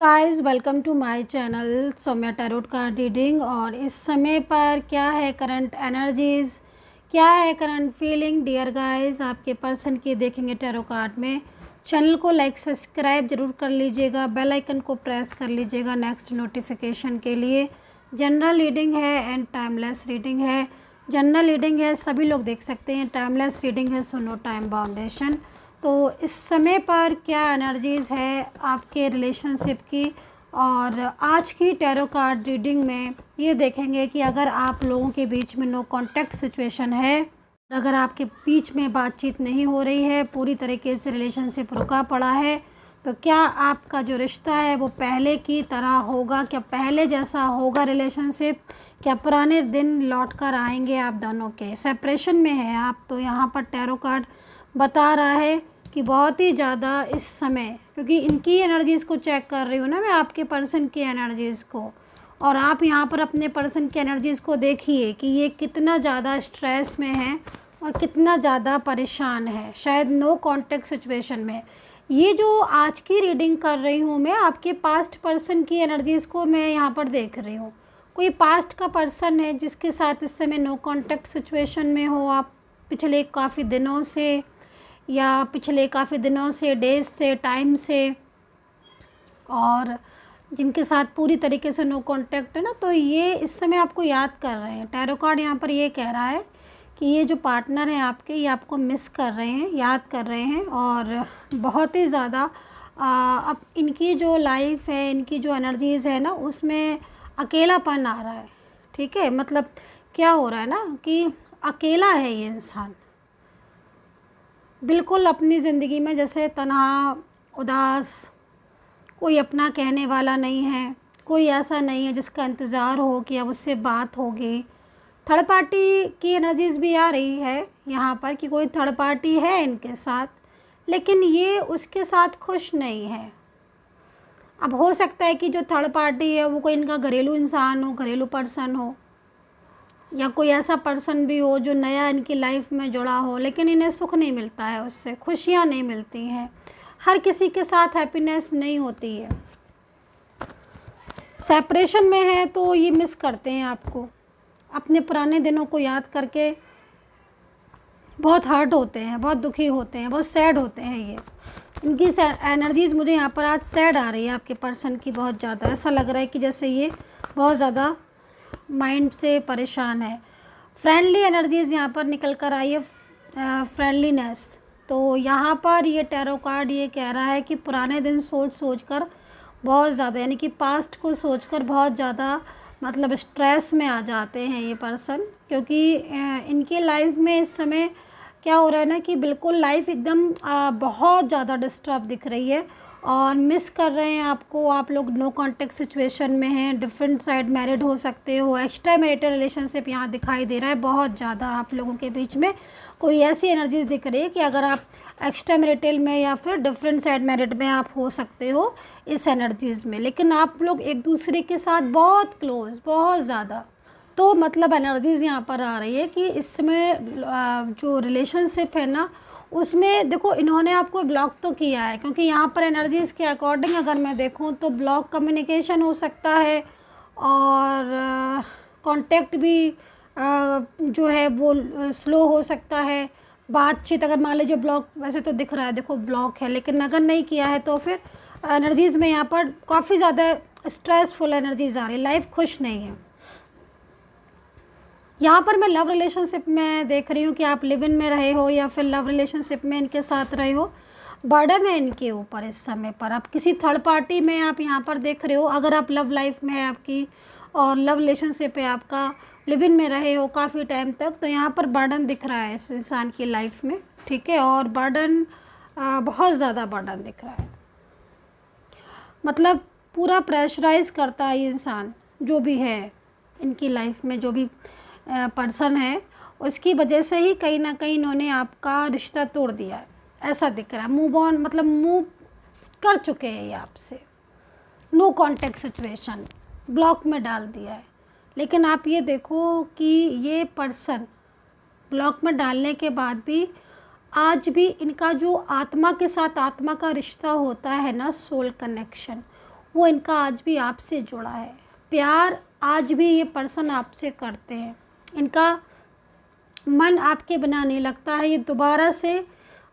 Guys welcome to my channel Saumya tarot card reading. और इस समय पर क्या है करंट एनर्जीज़, क्या है करंट फीलिंग डियर गाइस आपके पर्सन की देखेंगे टैरो कार्ड में। चैनल को लाइक सब्सक्राइब जरूर कर लीजिएगा, बेल आइकन को प्रेस कर लीजिएगा नेक्स्ट नोटिफिकेशन के लिए। जनरल रीडिंग है एंड टाइमलेस रीडिंग है। जनरल रीडिंग है, सभी लोग देख सकते हैं। टाइमलेस रीडिंग है, सो नो टाइम बाउंडेशन। तो इस समय पर क्या एनर्जीज़ है आपके रिलेशनशिप की, और आज की टैरो कार्ड रीडिंग में ये देखेंगे कि अगर आप लोगों के बीच में नो कांटेक्ट सिचुएशन है, अगर आपके बीच में बातचीत नहीं हो रही है, पूरी तरीके से रिलेशनशिप रुका पड़ा है, तो क्या आपका जो रिश्ता है वो पहले की तरह होगा, क्या पहले जैसा होगा रिलेशनशिप, क्या पुराने दिन लौट कर आएंगे आप दोनों के। सेपरेशन में है आप, तो यहाँ पर टैरो कार्ड बता रहा है कि बहुत ही ज़्यादा इस समय, क्योंकि इनकी एनर्जीज़ को चेक कर रही हूँ ना मैं, आपके पर्सन की एनर्जीज़ को, और आप यहाँ पर अपने पर्सन की एनर्जीज़ को देखिए कि ये कितना ज़्यादा स्ट्रेस में है और कितना ज़्यादा परेशान है, शायद नो कांटेक्ट सिचुएशन में। ये जो आज की रीडिंग कर रही हूँ मैं, आपके पास्ट पर्सन की एनर्जीज़ को मैं यहाँ पर देख रही हूँ। कोई पास्ट का पर्सन है जिसके साथ इस समय नो कांटेक्ट सिचुएशन में हो आप, पिछले काफ़ी दिनों से, या पिछले काफ़ी दिनों से, डेज से, टाइम से, और जिनके साथ पूरी तरीके से नो कांटेक्ट है ना, तो ये इस समय आपको याद कर रहे हैं। टैरो कार्ड यहाँ पर ये कह रहा है कि ये जो पार्टनर हैं आपके, ये आपको मिस कर रहे हैं, याद कर रहे हैं, और बहुत ही ज़्यादा अब इनकी जो लाइफ है, इनकी जो एनर्जीज़ है ना, उसमें अकेलापन आ रहा है। ठीक है, मतलब क्या हो रहा है ना कि अकेला है ये इंसान, बिल्कुल अपनी ज़िंदगी में जैसे तन्हा, उदास, कोई अपना कहने वाला नहीं है, कोई ऐसा नहीं है जिसका इंतज़ार हो कि अब उससे बात होगी। थर्ड पार्टी की एनर्जीज़ भी आ रही है यहाँ पर कि कोई थर्ड पार्टी है इनके साथ, लेकिन ये उसके साथ खुश नहीं है। अब हो सकता है कि जो थर्ड पार्टी है वो कोई इनका घरेलू इंसान हो, घरेलू पर्सन हो, या कोई ऐसा पर्सन भी हो जो नया इनकी लाइफ में जुड़ा हो, लेकिन इन्हें सुख नहीं मिलता है, उससे खुशियाँ नहीं मिलती हैं। हर किसी के साथ हैप्पीनेस नहीं होती है। सेपरेशन में है तो ये मिस करते हैं आपको, अपने पुराने दिनों को याद करके बहुत हर्ट होते हैं, बहुत दुखी होते हैं, बहुत सैड होते हैं। ये इनकी एनर्जीज़ मुझे यहाँ पर आज सैड आ रही है आपके पर्सन की, बहुत ज़्यादा। ऐसा लग रहा है कि जैसे ये बहुत ज़्यादा माइंड से परेशान है। फ्रेंडली एनर्जीज़ यहाँ पर निकल कर आई है, फ्रेंडलीनेस। तो यहाँ पर ये टैरो कार्ड ये कह रहा है कि पुराने दिन सोच कर बहुत ज़्यादा, यानी कि पास्ट को सोचकर बहुत ज़्यादा मतलब स्ट्रेस में आ जाते हैं ये पर्सन, क्योंकि इनकी लाइफ में इस समय क्या हो रहा है ना कि बिल्कुल लाइफ एकदम बहुत ज़्यादा डिस्टर्ब दिख रही है, और मिस कर रहे हैं आपको। आप लोग नो कांटेक्ट सिचुएशन में हैं, डिफरेंट साइड मैरिड हो सकते हो, एक्स्ट्रा मैरिटल रिलेशनशिप यहाँ दिखाई दे रहा है। बहुत ज़्यादा आप लोगों के बीच में कोई ऐसी एनर्जीज दिख रही है कि अगर आप एक्स्ट्रा मैरिटल में या फिर डिफरेंट साइड मैरिड में आप हो सकते हो इस एनर्जीज़ में, लेकिन आप लोग एक दूसरे के साथ बहुत क्लोज, बहुत ज़्यादा। तो मतलब एनर्जीज़ यहाँ पर आ रही है कि इस समय जो रिलेशनशिप है ना, उसमें देखो इन्होंने आपको ब्लॉक तो किया है, क्योंकि यहाँ पर एनर्जीज़ के अकॉर्डिंग अगर मैं देखूँ तो ब्लॉक कम्युनिकेशन हो सकता है, और कांटेक्ट भी जो है वो स्लो हो सकता है। बातचीत अगर मान लीजिए ब्लॉक, वैसे तो दिख रहा है देखो ब्लॉक है, लेकिन अगर नहीं किया है तो फिर एनर्जीज़ में यहाँ पर काफ़ी ज़्यादा स्ट्रेसफुल एनर्जीज़ आ रही है, लाइफ खुश नहीं है। यहाँ पर मैं लव रिलेशनशिप में देख रही हूँ कि आप लिव इन में रहे हो या फिर लव रिलेशनशिप में इनके साथ रहे हो। बर्डन है इनके ऊपर इस समय पर। आप किसी थर्ड पार्टी में आप यहाँ पर देख रहे हो, अगर आप लव लाइफ में है आपकी और लव रिलेशनशिप है आपका, लिव इन में रहे हो काफ़ी टाइम तक, तो यहाँ पर बर्डन दिख रहा है इस इंसान की लाइफ में। ठीक है, और बर्डन बहुत ज़्यादा बर्डन दिख रहा है, मतलब पूरा प्रेशराइज करता है ये इंसान, जो भी है इनकी लाइफ में, जो भी पर्सन है, उसकी वजह से ही कहीं ना कहीं इन्होंने आपका रिश्ता तोड़ दिया है, ऐसा दिख रहा है। मूव ऑन, मतलब मूव कर चुके हैं ये आपसे, नो कांटेक्ट सिचुएशन, ब्लॉक में डाल दिया है। लेकिन आप ये देखो कि ये पर्सन ब्लॉक में डालने के बाद भी आज भी इनका जो आत्मा के साथ आत्मा का रिश्ता होता है ना, सोल कनेक्शन, वो इनका आज भी आपसे जुड़ा है। प्यार आज भी ये पर्सन आपसे करते हैं। इनका मन आपके बिना नहीं लगता है। ये दोबारा से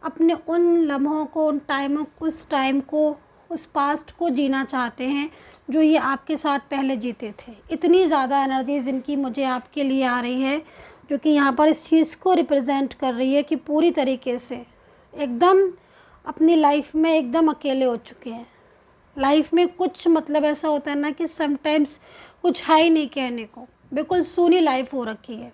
अपने उन लम्हों को, उन टाइमों, उस टाइम को, उस पास्ट को जीना चाहते हैं जो ये आपके साथ पहले जीते थे। इतनी ज़्यादा एनर्जीज़ इनकी मुझे आपके लिए आ रही है, जो कि यहाँ पर इस चीज़ को रिप्रेजेंट कर रही है कि पूरी तरीके से एकदम अपनी लाइफ में एकदम अकेले हो चुके हैं। लाइफ में कुछ मतलब ऐसा होता है ना कि समटाइम्स कुछ है ही नहीं कहने को, बिल्कुल सूनी लाइफ हो रखी है।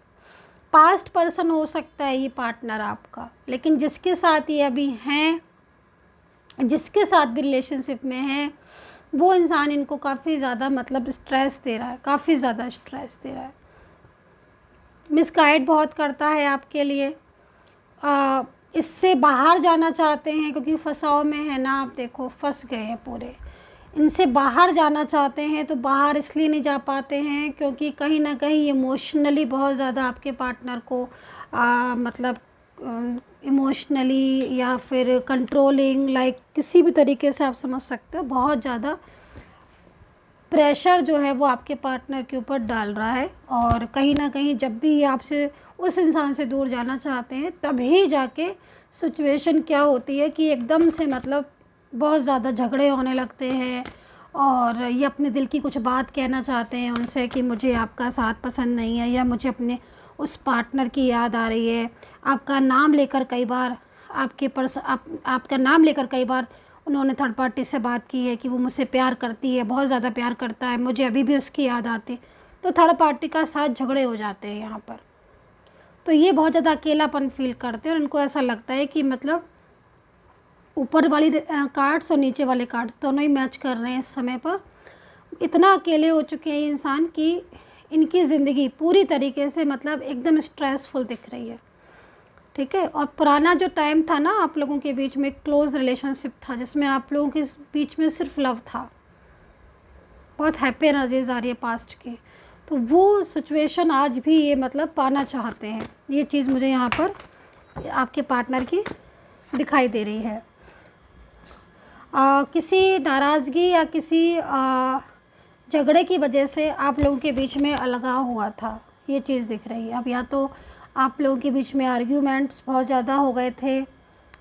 पास्ट पर्सन हो सकता है ये पार्टनर आपका, लेकिन जिसके साथ ये अभी हैं, जिसके साथ भी रिलेशनशिप में हैं, वो इंसान इनको काफ़ी ज़्यादा मतलब स्ट्रेस दे रहा है, काफ़ी ज़्यादा स्ट्रेस दे रहा है। मिसगाइड बहुत करता है आपके लिए। इससे बाहर जाना चाहते हैं क्योंकि फंसाव में है ना, आप देखो फंस गए हैं पूरे। इनसे बाहर जाना चाहते हैं तो बाहर इसलिए नहीं जा पाते हैं क्योंकि कहीं ना कहीं इमोशनली बहुत ज़्यादा आपके पार्टनर को मतलब इमोशनली या फिर कंट्रोलिंग, लाइक किसी भी तरीके से आप समझ सकते हो, बहुत ज़्यादा प्रेशर जो है वो आपके पार्टनर के ऊपर डाल रहा है। और कहीं ना कहीं जब भी ये आपसे, उस इंसान से दूर जाना चाहते हैं, तभी जाके सिचुएशन क्या होती है कि एकदम से मतलब बहुत ज़्यादा झगड़े होने लगते हैं और ये अपने दिल की कुछ बात कहना चाहते हैं उनसे कि मुझे आपका साथ पसंद नहीं है, या मुझे अपने उस पार्टनर की याद आ रही है। आपका नाम लेकर कई बार आपका नाम लेकर कई बार उन्होंने थर्ड पार्टी से बात की है कि वो मुझसे प्यार करती है, बहुत ज़्यादा प्यार करता है, मुझे अभी भी उसकी याद आती। तो थर्ड पार्टी का साथ झगड़े हो जाते हैं यहाँ पर। तो ये बहुत ज़्यादा अकेलापन फील करते हैं और इनको ऐसा लगता है कि मतलब ऊपर वाली कार्ड्स और नीचे वाले कार्ड्स दोनों ही मैच कर रहे हैं इस समय पर। इतना अकेले हो चुके हैं इंसान कि इनकी ज़िंदगी पूरी तरीके से मतलब एकदम स्ट्रेसफुल दिख रही है, ठीक है। और पुराना जो टाइम था ना, आप लोगों के बीच में क्लोज़ रिलेशनशिप था जिसमें आप लोगों के बीच में सिर्फ लव था, बहुत हैप्पी एनर्जीज आ रही है पास्ट की, तो वो सिचुएशन आज भी ये मतलब पाना चाहते हैं। ये चीज़ मुझे यहाँ पर आपके पार्टनर की दिखाई दे रही है। किसी नाराज़गी या किसी झगड़े की वजह से आप लोगों के बीच में अलगाव हुआ था, ये चीज़ दिख रही है। अब या तो आप लोगों के बीच में आर्ग्यूमेंट्स बहुत ज़्यादा हो गए थे,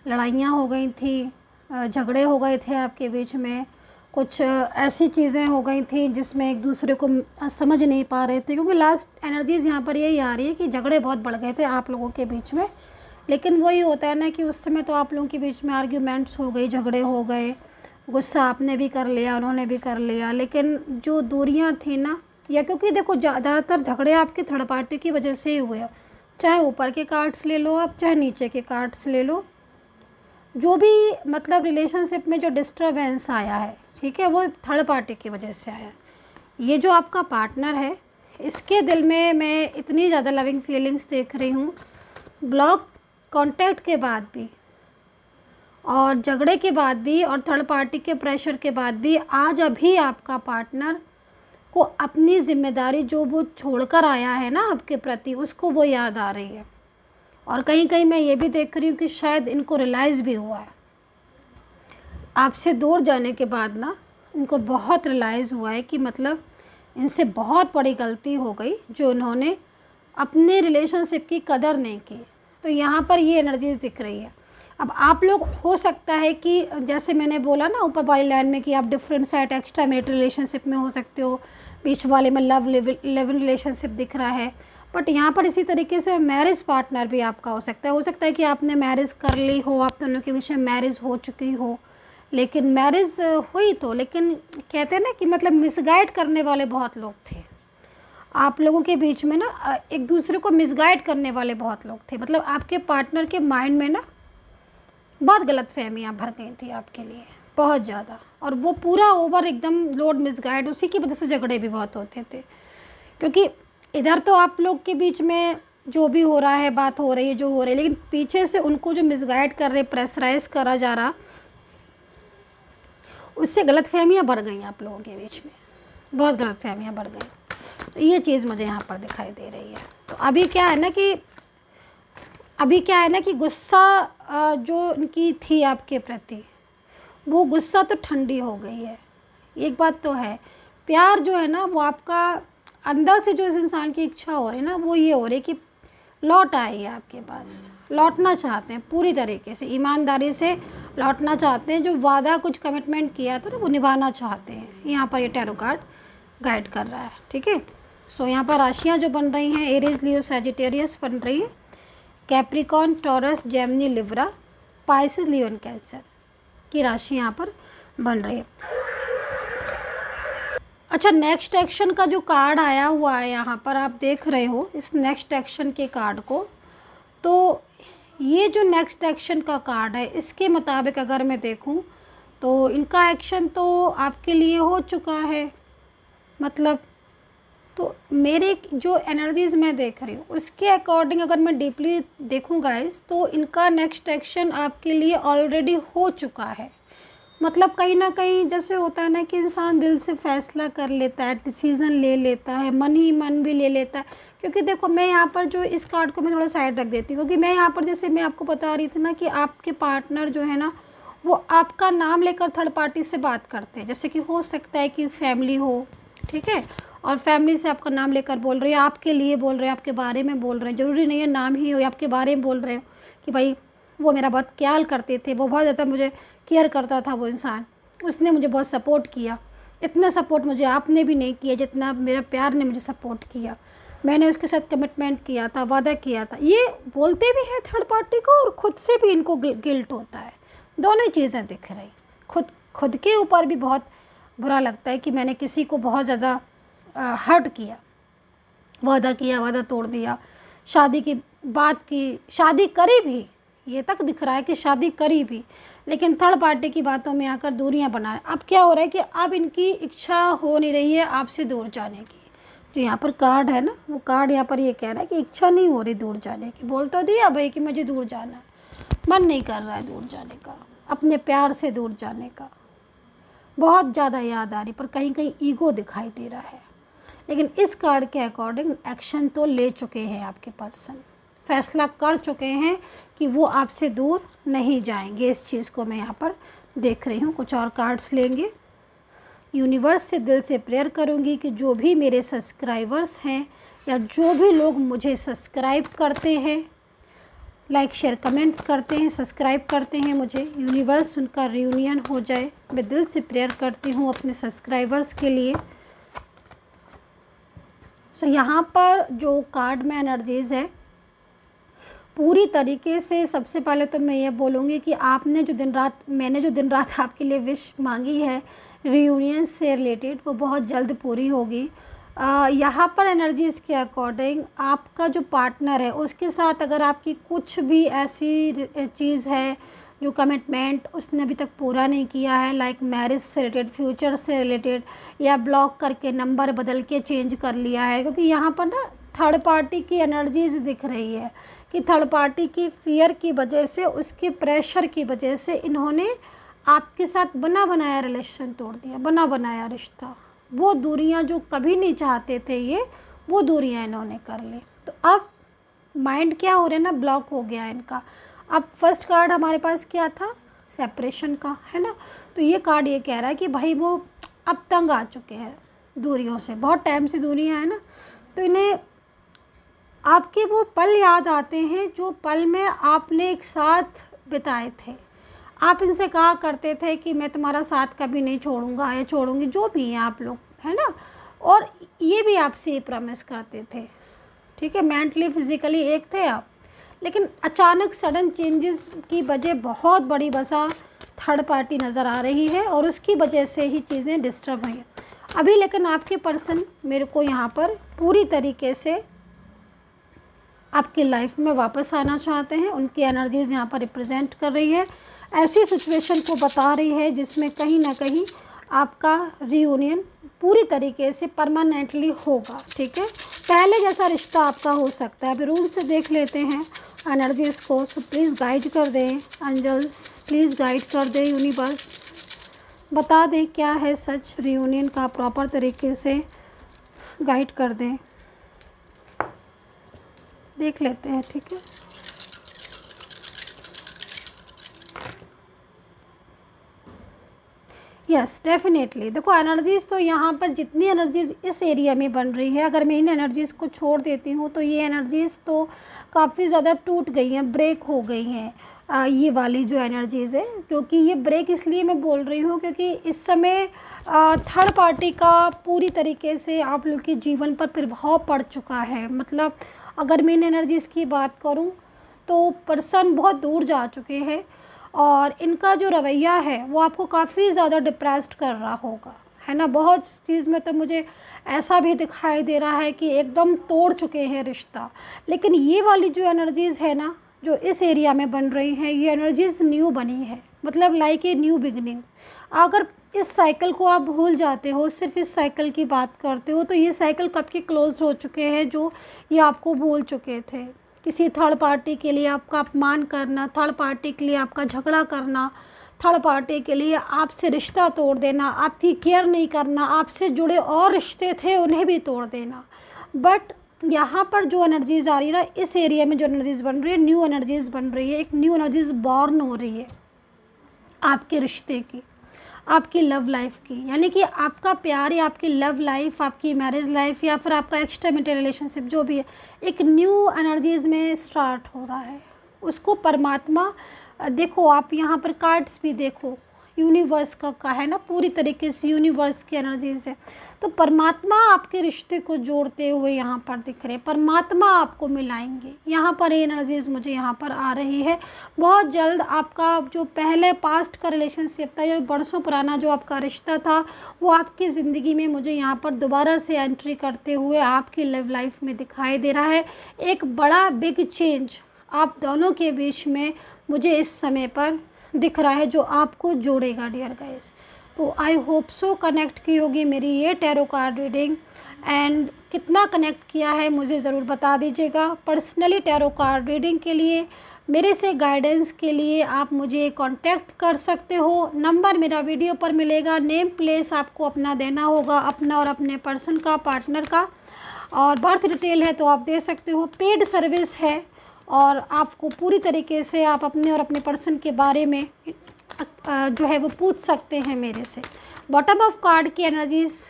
लड़ाइयाँ हो गई थी, झगड़े हो गए थे आपके बीच में, कुछ ऐसी चीज़ें हो गई थी जिसमें एक दूसरे को समझ नहीं पा रहे थे, क्योंकि लास्ट एनर्जीज़ यहाँ पर यही आ रही है कि झगड़े बहुत बढ़ गए थे आप लोगों के बीच में। लेकिन वही होता है ना कि उस समय तो आप लोगों के बीच में आर्ग्यूमेंट्स हो गई, झगड़े हो गए, गुस्सा आपने भी कर लिया, उन्होंने भी कर लिया, लेकिन जो दूरियां थी ना, या क्योंकि देखो ज़्यादातर झगड़े आपके थर्ड पार्टी की वजह से ही हुए, चाहे ऊपर के कार्ड्स ले लो आप, चाहे नीचे के कार्ड्स ले लो, जो भी मतलब रिलेशनशिप में जो डिस्टर्बेंस आया है, ठीक है, वो थर्ड पार्टी की वजह से आया है। ये जो आपका पार्टनर है, इसके दिल में मैं इतनी ज़्यादा लविंग फीलिंग्स देख रही हूँ, ब्लॉक कॉन्टैक्ट के बाद भी और झगड़े के बाद भी और थर्ड पार्टी के प्रेशर के बाद भी आज अभी आपका पार्टनर को अपनी जिम्मेदारी जो वो छोड़कर आया है ना आपके प्रति, उसको वो याद आ रही है। और कहीं कहीं मैं ये भी देख रही हूँ कि शायद इनको रियलाइज़ भी हुआ है, आपसे दूर जाने के बाद ना इनको बहुत रियलाइज़ हुआ है कि मतलब इनसे बहुत बड़ी गलती हो गई जो इन्होंने अपने रिलेशनशिप की कदर नहीं की। तो यहाँ पर ये एनर्जीज दिख रही है। अब आप लोग, हो सकता है कि जैसे मैंने बोला ना ऊपर वाली लाइन में कि आप different side extra marital relationship में हो सकते हो, बीच वाले में लव लिविंग रिलेशनशिप दिख रहा है, बट यहाँ पर इसी तरीके से मैरिज पार्टनर भी आपका हो सकता है। हो सकता है कि आपने मैरिज कर ली हो, आप दोनों के बीच में मैरिज हो चुकी हो, लेकिन मैरिज हुई तो, लेकिन कहते हैं ना कि मतलब मिसगाइड करने वाले बहुत लोग थे आप लोगों के बीच में ना, एक दूसरे को मिसगाइड करने वाले बहुत लोग थे। मतलब आपके पार्टनर के माइंड में ना बहुत गलतफहमियां भर गई थी आपके लिए, बहुत ज़्यादा, और वो पूरा ओवर एकदम लोड मिसगाइड, उसी की वजह से झगड़े भी बहुत होते थे। क्योंकि इधर तो आप लोग के बीच में जो भी हो रहा है, बात हो रही है जो हो रही है, लेकिन पीछे से उनको जो मिसगाइड कर रहे, प्रेशराइज करा जा रहा, उससे गलतफहमियां बढ़ गई आप लोगों के बीच में, बहुत गलतफहमियां बढ़ गई। तो ये चीज़ मुझे यहाँ पर दिखाई दे रही है। तो अभी क्या है ना कि गुस्सा जो उनकी थी आपके प्रति, वो गुस्सा तो ठंडी हो गई है। एक बात तो है, प्यार जो है ना वो आपका अंदर से जो इस इंसान की इच्छा हो रही है ना वो ये हो रही है कि लौट आए ये आपके पास, लौटना चाहते हैं पूरी तरीके से, ईमानदारी से लौटना चाहते हैं, जो वादा कुछ कमिटमेंट किया था ना वो निभाना चाहते हैं। यहाँ पर ये टैरो कार्ड गाइड कर रहा है, ठीक है। सो यहाँ पर राशियाँ जो बन रही हैं, एरीज, लियो, सैजिटेरियस बन रही है, Capricorn, taurus, Gemini, Libra, Pisces, Leo and cancer की राशि यहाँ पर बन रही है। अच्छा, नेक्स्ट एक्शन का जो कार्ड आया हुआ है यहाँ पर आप देख रहे हो इस नेक्स्ट एक्शन के कार्ड को, तो ये जो नेक्स्ट एक्शन का कार्ड है इसके मुताबिक अगर मैं देखूँ तो इनका एक्शन तो आपके लिए हो चुका है, मतलब तो मेरे जो एनर्जीज़ मैं देख रही हूँ उसके अकॉर्डिंग अगर मैं डीपली देखूँ गाइस, तो इनका नेक्स्ट एक्शन आपके लिए ऑलरेडी हो चुका है। मतलब कहीं ना कहीं जैसे होता है ना कि इंसान दिल से फैसला कर लेता है, डिसीज़न ले लेता है, मन ही मन भी ले लेता है। क्योंकि देखो मैं यहाँ पर जो इस कार्ड को मैं थोड़ा साइड रख देती हूँ, क्योंकि मैं यहाँ पर जैसे मैं आपको बता रही थी ना कि आपके पार्टनर जो है ना वो आपका नाम लेकर थर्ड पार्टी से बात करते हैं। जैसे कि हो सकता है कि फैमिली हो, ठीक है, और फैमिली से आपका नाम लेकर बोल रहे हैं, आपके लिए बोल रहे हैं, आपके बारे में बोल रहे हैं, ज़रूरी नहीं है नाम ही हो, आपके बारे में बोल रहे हो कि भाई वो मेरा बहुत ख्याल करते थे, वो बहुत ज़्यादा मुझे केयर करता था, वो इंसान उसने मुझे बहुत सपोर्ट किया, इतना सपोर्ट मुझे आपने भी नहीं किया जितना मेरा प्यार ने मुझे सपोर्ट किया, मैंने उसके साथ कमिटमेंट किया था, वादा किया था। ये बोलते भी हैं थर्ड पार्टी को और ख़ुद से भी इनको गिल्ट होता है, दोनों ही चीज़ें दिख रही। खुद के ऊपर भी बहुत बुरा लगता है कि मैंने किसी को बहुत ज़्यादा हर्ट किया, वादा किया, वादा तोड़ दिया, शादी की बात की, शादी करी भी, ये तक दिख रहा है कि शादी करी भी, लेकिन थर्ड पार्टी की बातों में आकर दूरियां बना रहे। अब क्या हो रहा है कि अब इनकी इच्छा हो नहीं रही है आपसे दूर जाने की। जो यहाँ पर कार्ड है ना, वो कार्ड यहाँ पर ये कह रहा है कि इच्छा नहीं हो रही दूर जाने की। बोल तो दिया भाई कि मुझे दूर जाना है, मन नहीं कर रहा है दूर जाने का, अपने प्यार से दूर जाने का, बहुत ज़्यादा याद आ रही, पर कहीं कहीं ईगो दिखाई दे रहा है। लेकिन इस कार्ड के अकॉर्डिंग एक्शन तो ले चुके हैं आपके पर्सन, फैसला कर चुके हैं कि वो आपसे दूर नहीं जाएंगे। इस चीज़ को मैं यहाँ पर देख रही हूँ। कुछ और कार्ड्स लेंगे। यूनिवर्स से दिल से प्रेयर करूँगी कि जो भी मेरे सब्सक्राइबर्स हैं या जो भी लोग मुझे सब्सक्राइब करते हैं, लाइक शेयर कमेंट्स करते हैं, सब्सक्राइब करते हैं मुझे, यूनिवर्स उनका रियूनियन हो जाए। मैं दिल से प्रेयर करती हूँ अपने सब्सक्राइबर्स के लिए। सो यहाँ पर जो कार्ड में एनर्जीज़ है पूरी तरीके से, सबसे पहले तो मैं ये बोलूँगी कि आपने जो दिन रात, मैंने जो दिन रात आपके लिए विश मांगी है रियूनियन से रिलेटेड, वो बहुत जल्द पूरी होगी। यहाँ पर एनर्जीज़ के अकॉर्डिंग आपका जो पार्टनर है उसके साथ अगर आपकी कुछ भी ऐसी चीज़ है जो कमिटमेंट उसने अभी तक पूरा नहीं किया है, लाइक मैरिज से रिलेटेड, फ्यूचर से रिलेटेड, या ब्लॉक करके नंबर बदल के चेंज कर लिया है, क्योंकि यहाँ पर ना थर्ड पार्टी की एनर्जीज़ दिख रही है कि थर्ड पार्टी की फियर की वजह से, उसके प्रेशर की वजह से इन्होंने आपके साथ बना बनाया रिलेशन तोड़ दिया, बना बनाया रिश्ता। वो दूरियां जो कभी नहीं चाहते थे ये, वो दूरियां इन्होंने कर ली। तो अब माइंड क्या हो रहा है ना, ब्लॉक हो गया इनका। अब फर्स्ट कार्ड हमारे पास क्या था, सेपरेशन का, है ना। तो ये कार्ड ये कह रहा है कि भाई वो अब तंग आ चुके हैं दूरियों से, बहुत टाइम से दूरियां हैं ना, तो इन्हें आपके वो पल याद आते हैं जो पल में आपने एक साथ बिताए थे। आप इनसे कहा करते थे कि मैं तुम्हारा साथ कभी नहीं छोड़ूंगा या छोड़ूंगी, जो भी हैं आप लोग, है ना, और ये भी आपसे ये प्रॉमिस करते थे, ठीक है। मेंटली फिज़िकली एक थे आप, लेकिन अचानक सडन चेंजेस की वजह बहुत बड़ी वजह थर्ड पार्टी नज़र आ रही है और उसकी वजह से ही चीज़ें डिस्टर्ब हुई हैं अभी। लेकिन आपके पर्सन मेरे को यहाँ पर पूरी तरीके से आपकी लाइफ में वापस आना चाहते हैं। उनकी एनर्जीज़ यहाँ पर रिप्रेजेंट कर रही है, ऐसी सिचुएशन को बता रही है जिसमें कहीं ना कहीं आपका रियूनियन पूरी तरीके से परमानेंटली होगा, ठीक है। पहले जैसा रिश्ता आपका हो सकता है। अभी रूल से देख लेते हैं एनर्जीज़ को। तो प्लीज़ गाइड कर दें एंजल्स, प्लीज़ गाइड कर दें यूनिवर्स, बता दें क्या है सच रियूनियन का, प्रॉपर तरीके से गाइड कर दें। देख लेते हैं, ठीक है। Yes definitely. देखो एनर्जीज़ तो यहाँ पर जितनी एनर्जीज़ इस एरिया में बन रही है, अगर मैं इन एनर्जीज़ को छोड़ देती हूँ तो ये एनर्जीज़ तो काफ़ी ज़्यादा टूट गई हैं, ब्रेक हो गई हैं। ये वाली जो एनर्जीज़ है, क्योंकि ये ब्रेक इसलिए मैं बोल रही हूँ क्योंकि इस समय थर्ड पार्टी का पूरी तरीके से आप लोग के जीवन पर प्रभाव पड़ चुका है। मतलब अगर मैं इन एनर्जीज़ की बात करूँ तो पर्सन बहुत दूर जा चुके हैं और इनका जो रवैया है वो आपको काफ़ी ज़्यादा डिप्रेस्ड कर रहा होगा, है ना। बहुत चीज़ में तो मुझे ऐसा भी दिखाई दे रहा है कि एकदम तोड़ चुके हैं रिश्ता। लेकिन ये वाली जो एनर्जीज़ है ना, जो इस एरिया में बन रही हैं, ये एनर्जीज़ न्यू बनी है, मतलब लाइक ए न्यू बिगनिंग। अगर इस साइकिल को आप भूल जाते हो, सिर्फ इस साइकिल की बात करते हो, तो ये साइकिल कब के क्लोज हो चुके हैं जो ये आपको भूल चुके थे। किसी थर्ड पार्टी के लिए आपका अपमान करना, थर्ड पार्टी के लिए आपका झगड़ा करना, थर्ड पार्टी के लिए आपसे रिश्ता तोड़ देना, आपकी केयर नहीं करना, आपसे जुड़े और रिश्ते थे उन्हें भी तोड़ देना। बट यहाँ पर जो एनर्जीज़ आ रही है ना, इस एरिया में जो एनर्जीज़ बन रही है, न्यू एनर्जीज़ बन रही है, एक न्यू एनर्जीज़ बॉर्न हो रही है आपके रिश्ते की, आपकी लव लाइफ की। यानी कि आपका प्यार या आपकी लव लाइफ, आपकी मैरिज लाइफ या फिर आपका एक्स्ट्रा मैरिटल रिलेशनशिप जो भी है, एक न्यू एनर्जीज़ में स्टार्ट हो रहा है। उसको परमात्मा, देखो आप यहाँ पर कार्ड्स भी देखो, यूनिवर्स का है ना, पूरी तरीके से यूनिवर्स की एनर्जीज़ है। तो परमात्मा आपके रिश्ते को जोड़ते हुए यहाँ पर दिख रहे, परमात्मा आपको मिलाएंगे। यहाँ पर ये एनर्जीज़ मुझे यहाँ पर आ रही है। बहुत जल्द आपका जो पहले पास्ट का रिलेशनशिप था, या बरसों पुराना जो आपका रिश्ता था, वो आपकी ज़िंदगी में मुझे यहाँ पर दोबारा से एंट्री करते हुए आपकी लव लाइफ में दिखाई दे रहा है। एक बड़ा बिग चेंज आप दोनों के बीच में मुझे इस समय पर दिख रहा है, जो आपको जोड़ेगा डियर गाइस। तो आई होप सो कनेक्ट की होगी मेरी ये टैरो कार्ड रीडिंग, एंड कितना कनेक्ट किया है मुझे ज़रूर बता दीजिएगा। पर्सनली टैरो कार्ड रीडिंग के लिए, मेरे से गाइडेंस के लिए आप मुझे कांटेक्ट कर सकते हो। नंबर मेरा वीडियो पर मिलेगा। नेम प्लेस आपको अपना देना होगा, अपना और अपने पर्सन का, पार्टनर का, और बर्थ डिटेल है तो आप दे सकते हो। पेड सर्विस है और आपको पूरी तरीके से आप अपने और अपने पर्सन के बारे में जो है वो पूछ सकते हैं मेरे से। बॉटम ऑफ कार्ड की एनर्जीज़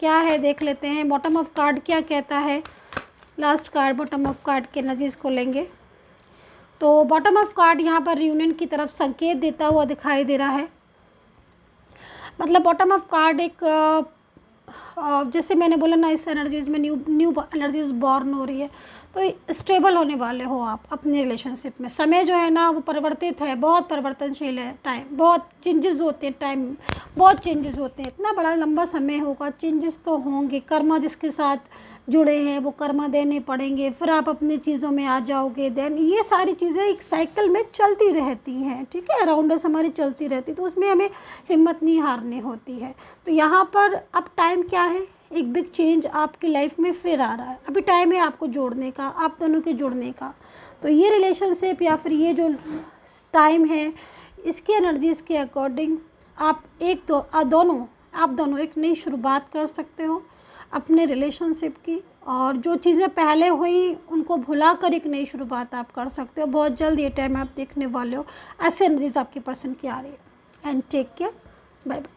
क्या है देख लेते हैं। बॉटम ऑफ कार्ड क्या कहता है, last card bottom of card की एनर्जीज़ को लेंगे। तो बॉटम ऑफ कार्ड यहाँ पर रियूनियन की तरफ संकेत देता हुआ दिखाई दे रहा है। मतलब बॉटम ऑफ कार्ड एक जैसे मैंने बोला ना, इस एनर्जीज़ में न्यू एनर्जीज़ बॉर्न हो रही है। तो स्टेबल होने वाले हो आप अपने रिलेशनशिप में। समय जो है ना वो परिवर्तित है, बहुत परिवर्तनशील है। टाइम बहुत चेंजेस होते हैं, टाइम बहुत चेंजेस होते हैं। इतना बड़ा लंबा समय होगा, चेंजेस तो होंगे। कर्मा जिसके साथ जुड़े हैं वो कर्मा देने पड़ेंगे, फिर आप अपनी चीज़ों में आ जाओगे। देन ये सारी चीज़ें एक साइकिल में चलती रहती हैं, ठीक है, अराउंड अस हमारी चलती रहती, तो उसमें हमें हिम्मत नहीं हारनी होती है। तो यहाँ पर अब टाइम क्या है, एक बिग चेंज आपकी लाइफ में फिर आ रहा है। अभी टाइम है आपको जोड़ने का, आप दोनों के जुड़ने का। तो ये रिलेशनशिप या फिर ये जो टाइम है, इसकी एनर्जीज़ के अकॉर्डिंग आप आप दोनों एक नई शुरुआत कर सकते हो अपने रिलेशनशिप की, और जो चीज़ें पहले हुई उनको भुलाकर एक नई शुरुआत आप कर सकते हो। बहुत जल्द ये टाइम आप देखने वाले हो। ऐसे एनर्जीज़ आपके पर्सन की आ रही है। And take care, bye bye.